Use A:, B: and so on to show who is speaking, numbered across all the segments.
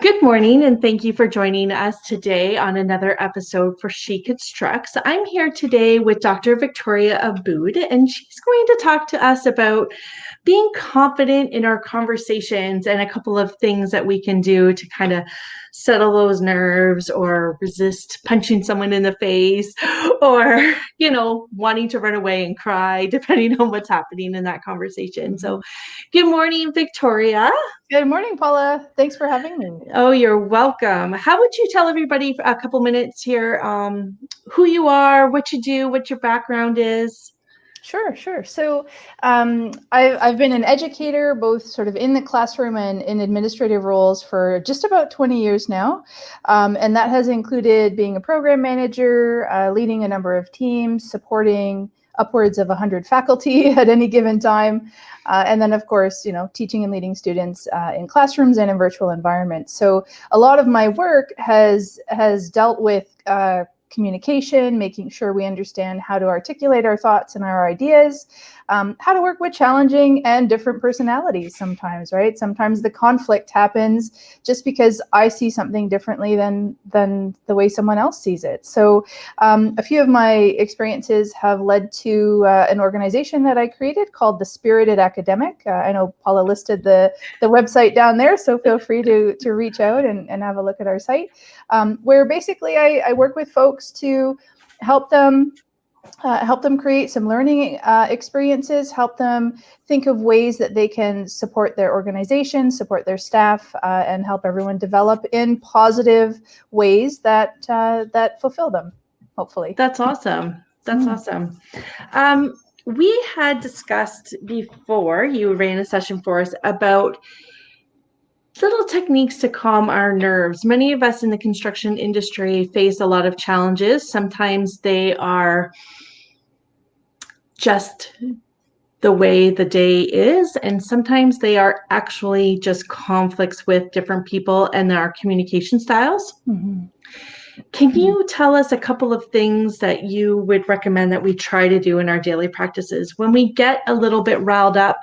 A: Good morning, and thank you for joining us today on another episode for She Constructs. I'm here today with Dr. Victoria Abboud, and she's going to talk to us about being confident in our conversations and a couple of things that we can do to kind of settle those nerves or resist punching someone in the face or, wanting to run away and cry, depending on what's happening in that conversation. So, good morning, Victoria.
B: Good morning, Paula. Thanks for having me.
A: Oh, you're welcome. How would you tell everybody for a couple minutes here who you are, what you do, what your background is?
B: Sure. So I've been an educator, both sort of in the classroom and in administrative roles for just about 20 years now. And that has included being a program manager, leading a number of teams, supporting upwards of 100 faculty at any given time. And then, of course, teaching and leading students in classrooms and in virtual environments. So a lot of my work has dealt with communication, making sure we understand how to articulate our thoughts and our ideas, how to work with challenging and different personalities sometimes, right? Sometimes the conflict happens just because I see something differently than the way someone else sees it. So a few of my experiences have led to an organization that I created called the Spirited Academic. I know Paula listed the website down there, so feel free to reach out and have a look at our site, where basically I work with folks to help them create some learning experiences, help them think of ways that they can support their organization, support their staff, and help everyone develop in positive ways that fulfill them, hopefully.
A: That's awesome. That's awesome. We had discussed before you ran a session for us about little techniques to calm our nerves. Many of us in the construction industry face a lot of challenges. Sometimes they are just the way the day is, and sometimes they are actually just conflicts with different people and our communication styles. Can you tell us a couple of things that you would recommend that we try to do in our daily practices when we get a little bit riled up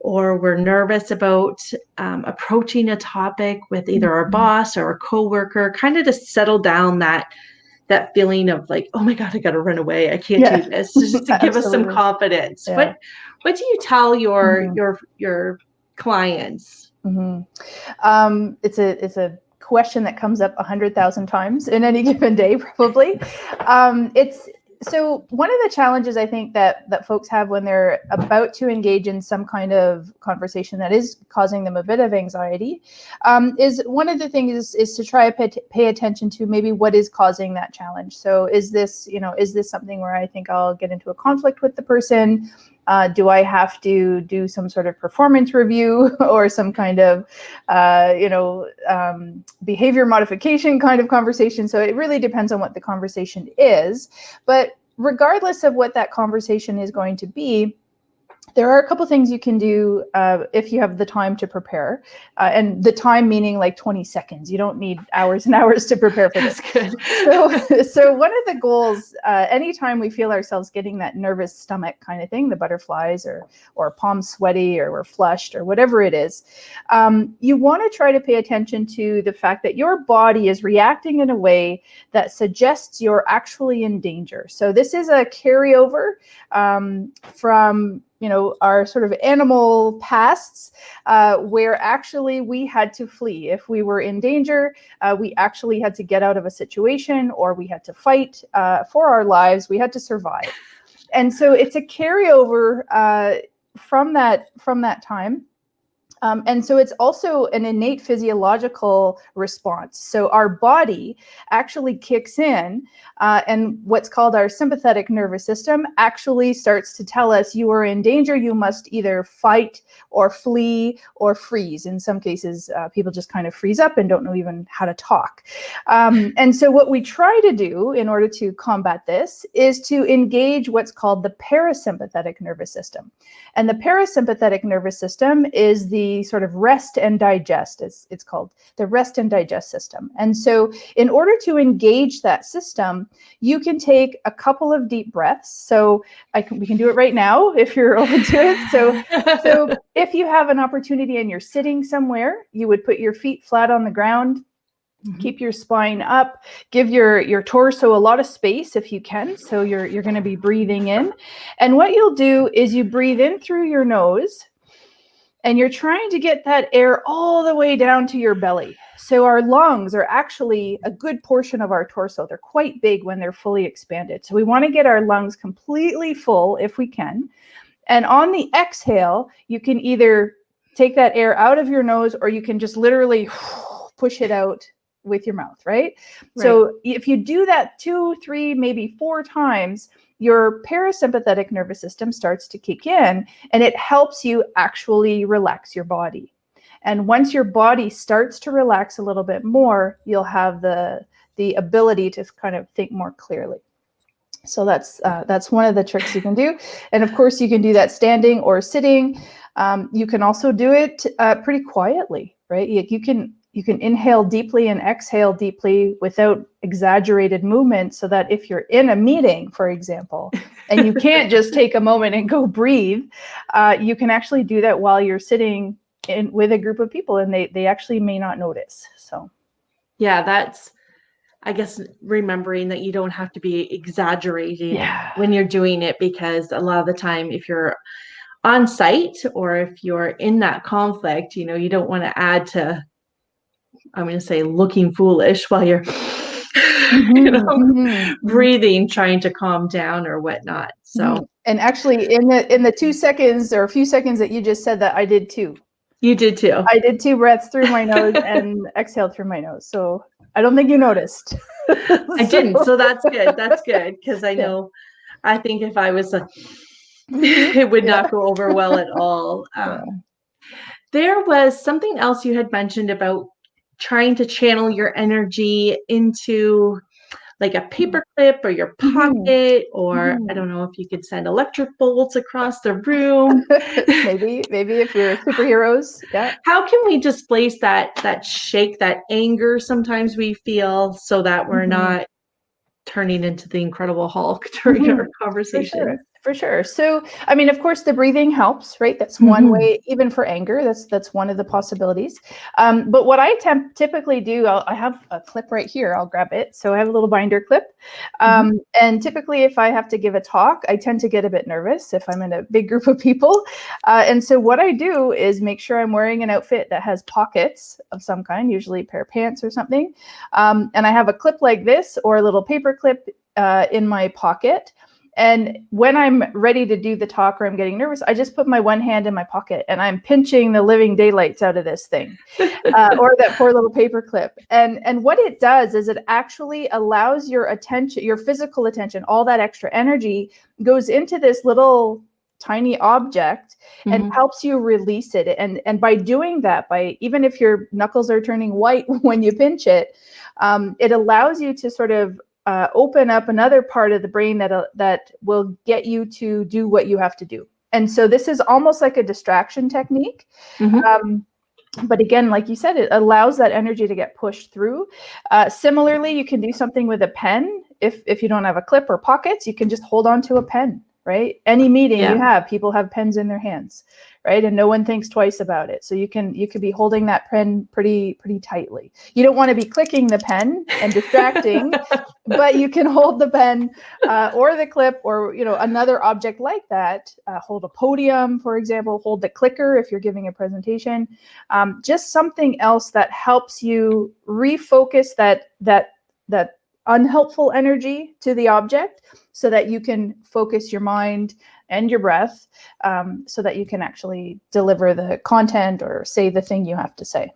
A: or we're nervous about approaching a topic with either our boss or a coworker, kind of to settle down that feeling of like, oh my God, I got to run away. I can't do this. Just to give us some confidence. Yeah. What do you tell your clients?
B: It's a question that comes up 100,000 times in any given day, probably. So one of the challenges I think that folks have when they're about to engage in some kind of conversation that is causing them a bit of anxiety, is one of the things is to try to pay attention to maybe what is causing that challenge. So is this something where I think I'll get into a conflict with the person? Do I have to do some sort of performance review or some kind of, behavior modification kind of conversation? So it really depends on what the conversation is. But regardless of what that conversation is going to be, there are a couple things you can do if you have the time to prepare, and the time meaning like 20 seconds. You don't need hours and hours to prepare for this.
A: That's good.
B: So one of the goals, anytime we feel ourselves getting that nervous stomach kind of thing, the butterflies or palms sweaty or we're flushed or whatever it is, you want to try to pay attention to the fact that your body is reacting in a way that suggests you're actually in danger. So this is a carryover from our sort of animal pasts, where actually we had to flee. If we were in danger, we actually had to get out of a situation, or we had to fight for our lives. We had to survive. And so it's a carryover from that time. And so it's also an innate physiological response. So our body actually kicks in, and what's called our sympathetic nervous system actually starts to tell us you are in danger. You must either fight or flee or freeze. In some cases, people just kind of freeze up and don't know even how to talk. And so what we try to do in order to combat this is to engage what's called the parasympathetic nervous system. And the parasympathetic nervous system is the the sort of rest and digest, it's called the rest and digest system. And so in order to engage that system, you can take a couple of deep breaths. So we can do it right now if you're open to it. So if you have an opportunity and you're sitting somewhere, you would put your feet flat on the ground. Keep your spine up, give your torso a lot of space if you can. So you're going to be breathing in. And what you'll do is you breathe in through your nose and you're trying to get that air all the way down to your belly. So our lungs are actually a good portion of our torso. They're quite big when they're fully expanded. So we want to get our lungs completely full if we can. And on the exhale, you can either take that air out of your nose or you can just literally push it out with your mouth, right? So if you do that 2, 3, maybe 4 times, your parasympathetic nervous system starts to kick in and it helps you actually relax your body. And once your body starts to relax a little bit more, you'll have the ability to kind of think more clearly. So that's one of the tricks you can do. And of course, you can do that standing or sitting. You can also do it pretty quietly, right? You can inhale deeply and exhale deeply without exaggerated movement, so that if you're in a meeting, for example, and you can't just take a moment and go breathe, you can actually do that while you're sitting with a group of people, and they actually may not notice. So,
A: yeah, that's, I guess, remembering that you don't have to be exaggerating when you're doing it, because a lot of the time, if you're on site or if you're in that conflict, you don't want to add to, I'm going to say, looking foolish while you're breathing, trying to calm down or whatnot. So,
B: and actually in the 2 seconds or a few seconds that you just said that, I did too.
A: You did too.
B: I did 2 breaths through my nose and exhaled through my nose. So I don't think you noticed.
A: I didn't. So that's good. That's good. Because I know, I think if I was, it would not go over well at all. There was something else you had mentioned about trying to channel your energy into like a paper clip or your pocket, or I don't know if you could send electric bolts across the room.
B: maybe if we were superheroes. Yeah.
A: How can we displace that shake, that anger sometimes we feel, so that we're not turning into the Incredible Hulk during our conversation?
B: For sure. So, I mean, of course, the breathing helps, right? That's one way, even for anger. That's one of the possibilities. But what I typically do, I have a clip right here. I'll grab it. So I have a little binder clip. And typically, if I have to give a talk, I tend to get a bit nervous if I'm in a big group of people. And so what I do is make sure I'm wearing an outfit that has pockets of some kind, usually a pair of pants or something. And I have a clip like this or a little paper clip in my pocket. And when I'm ready to do the talk or I'm getting nervous, I just put my one hand in my pocket and I'm pinching the living daylights out of this thing or that poor little paper clip. And what it does is it actually allows your attention, your physical attention, all that extra energy goes into this little tiny object and helps you release it. And by doing that, even if your knuckles are turning white when you pinch it, it allows you to sort of open up another part of the brain that will get you to do what you have to do. And so this is almost like a distraction technique. But again, like you said, it allows that energy to get pushed through. Similarly, you can do something with a pen. If you don't have a clip or pockets, you can just hold on to a pen, right? Any meeting you have, people have pens in their hands, right? And no one thinks twice about it. So you could be holding that pen pretty tightly. You don't want to be clicking the pen and distracting, but you can hold the pen or the clip or another object like that. Hold a podium, for example. Hold the clicker if you're giving a presentation. Just something else that helps you refocus that unhelpful energy to the object, so that you can focus your mind and your breath, so that you can actually deliver the content or say the thing you have to say.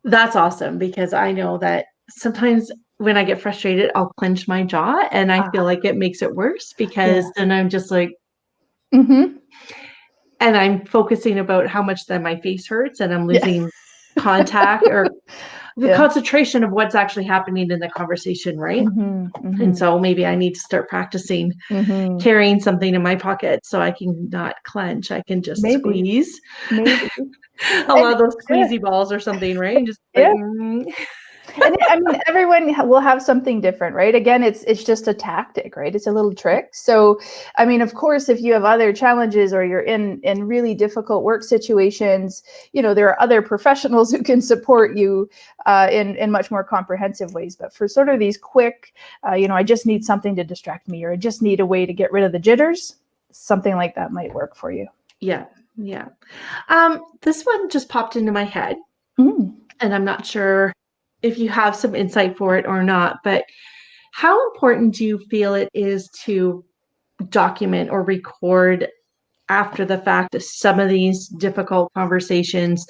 A: That's awesome, because I know that sometimes when I get frustrated, I'll clench my jaw, and I feel like it makes it worse, because then I'm just like, and I'm focusing about how much then my face hurts and I'm losing contact, or the concentration of what's actually happening in the conversation, right? And so maybe I need to start practicing carrying something in my pocket so I can not clench. I can just squeeze.
B: Maybe.
A: A lot of those squeezy balls or something, right? And just
B: And I mean, everyone will have something different, right? Again, it's just a tactic, right? It's a little trick. So, I mean, of course, if you have other challenges or you're in really difficult work situations, there are other professionals who can support you in much more comprehensive ways. But for sort of these quick, I just need something to distract me, or I just need a way to get rid of the jitters, something like that might work for you.
A: Yeah. This one just popped into my head, and I'm not sure if you have some insight for it or not, but how important do you feel it is to document or record after the fact some of these difficult conversations,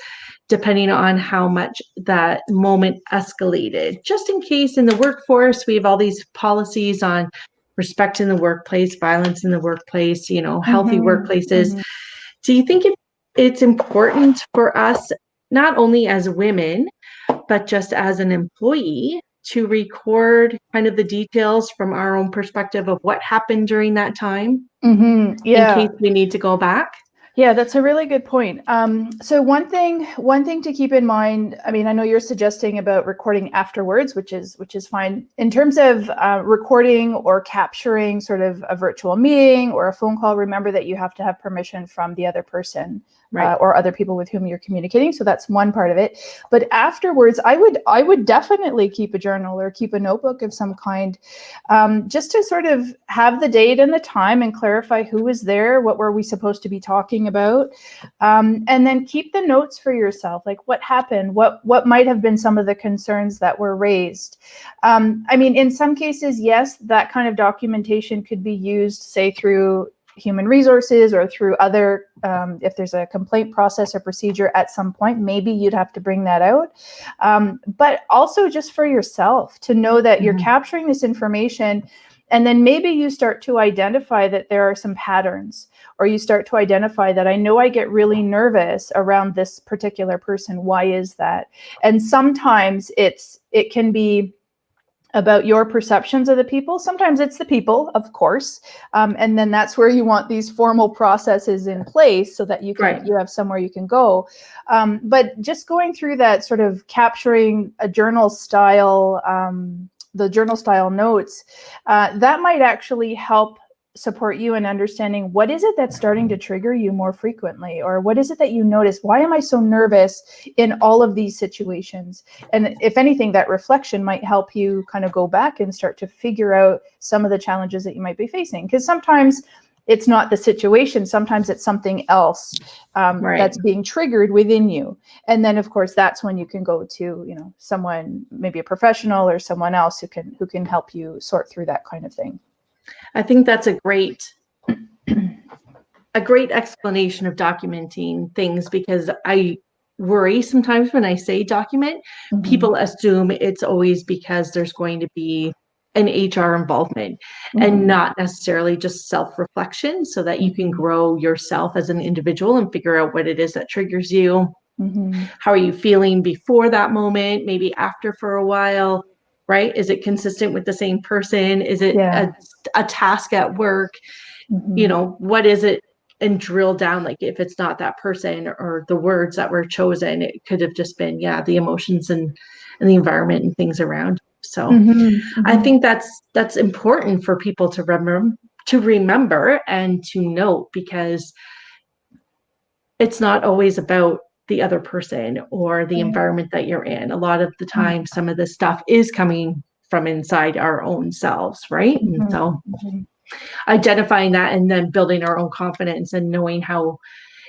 A: depending on how much that moment escalated? Just in case in the workforce, we have all these policies on respect in the workplace, violence in the workplace, healthy workplaces. Do you think it's important for us, not only as women, but just as an employee, to record kind of the details from our own perspective of what happened during that time in case we need to go back?
B: Yeah, that's a really good point. So one thing to keep in mind, I mean, I know you're suggesting about recording afterwards, which is fine. In terms of recording or capturing sort of a virtual meeting or a phone call, remember that you have to have permission from the other person. Right. Or other people with whom you're communicating. So that's one part of it. But afterwards, I would definitely keep a journal or keep a notebook of some kind, just to sort of have the date and the time and clarify who was there, what were we supposed to be talking about, and then keep the notes for yourself, like what happened, what might have been some of the concerns that were raised. I mean, in some cases, yes, that kind of documentation could be used, say, through human resources or through other, if there's a complaint process or procedure at some point, maybe you'd have to bring that out. But also just for yourself to know that you're capturing this information, and then maybe you start to identify that there are some patterns, or you start to identify that I know I get really nervous around this particular person. Why is that? And sometimes it can be about your perceptions of the people. Sometimes it's the people, of course. And then that's where you want these formal processes in place so that you have somewhere you can go. But just going through that, sort of capturing a journal style, the journal style notes, that might actually help support you in understanding what is it that's starting to trigger you more frequently, or what is it that you notice? Why am I so nervous in all of these situations? And if anything, that reflection might help you kind of go back and start to figure out some of the challenges that you might be facing. Because sometimes it's not the situation, sometimes it's something else that's being triggered within you. And then of course that's when you can go to, someone, maybe a professional or someone else who can help you sort through that kind of thing.
A: I think that's a great explanation of documenting things, because I worry sometimes when I say document, people assume it's always because there's going to be an HR involvement and not necessarily just self-reflection, so that you can grow yourself as an individual and figure out what it is that triggers you. How are you feeling before that moment, maybe after for a while, right? Is it consistent with the same person? Is it a task at work? What is it? And drill down, like if it's not that person or the words that were chosen, it could have just been, the emotions and the environment and things around. So I think that's important for people to remember and to note, because it's not always about the other person or the environment that you're in. A lot of the time, some of this stuff is coming from inside our own selves, right? And so identifying that and then building our own confidence and knowing how,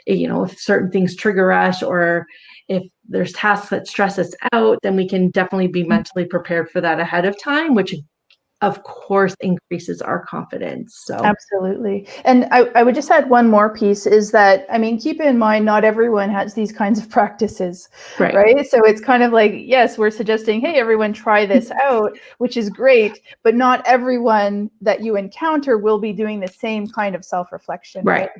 A: if certain things trigger us, or if there's tasks that stress us out, then we can definitely be mentally prepared for that ahead of time, which of course increases our confidence. So
B: absolutely. And I would just add one more piece, is that, I mean, keep in mind, not everyone has these kinds of practices, right? So it's kind of like, yes, we're suggesting, hey, everyone try this out, which is great, but not everyone that you encounter will be doing the same kind of self-reflection, right?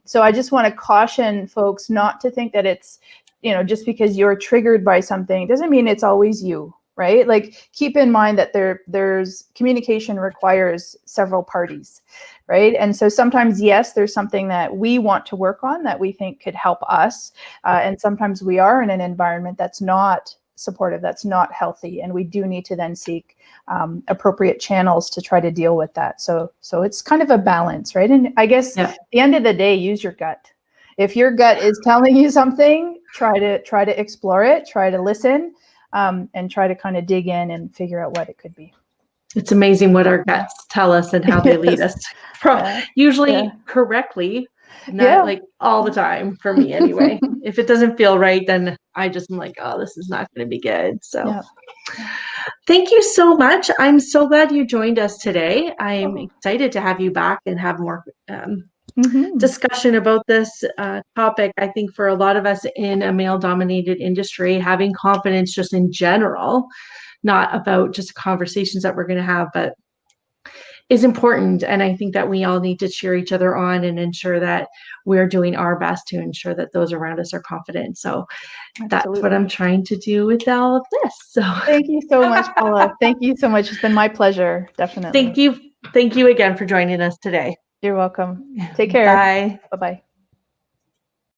B: So I just want to caution folks not to think that it's just because you're triggered by something doesn't mean it's always you, right? Like, keep in mind that there's communication requires several parties, right? And so sometimes, yes, there's something that we want to work on that we think could help us. And sometimes we are in an environment that's not supportive, that's not healthy. And we do need to then seek appropriate channels to try to deal with that. So it's kind of a balance, right? And I guess at the end of the day, use your gut. If your gut is telling you something, try to explore it, try to listen, and try to kind of dig in and figure out what it could be.
A: It's amazing what our guts tell us and how they lead us, usually correctly, not like all the time for me anyway. If it doesn't feel right, then I just am like, oh, this is not going to be good. So thank you so much. I'm so glad you joined us today. I'm excited to have you back and have more discussion about this topic. I think for a lot of us in a male-dominated industry, having confidence just in general, not about just conversations that we're going to have, but is important. And I think that we all need to cheer each other on and ensure that we're doing our best to ensure that those around us are confident. So that's what I'm trying to do with all of this. So
B: thank you so much, Paula. Thank you so much. It's been my pleasure. Definitely.
A: Thank you. Thank you again for joining us today.
B: You're welcome. Take care.
A: Bye.
B: Bye-bye.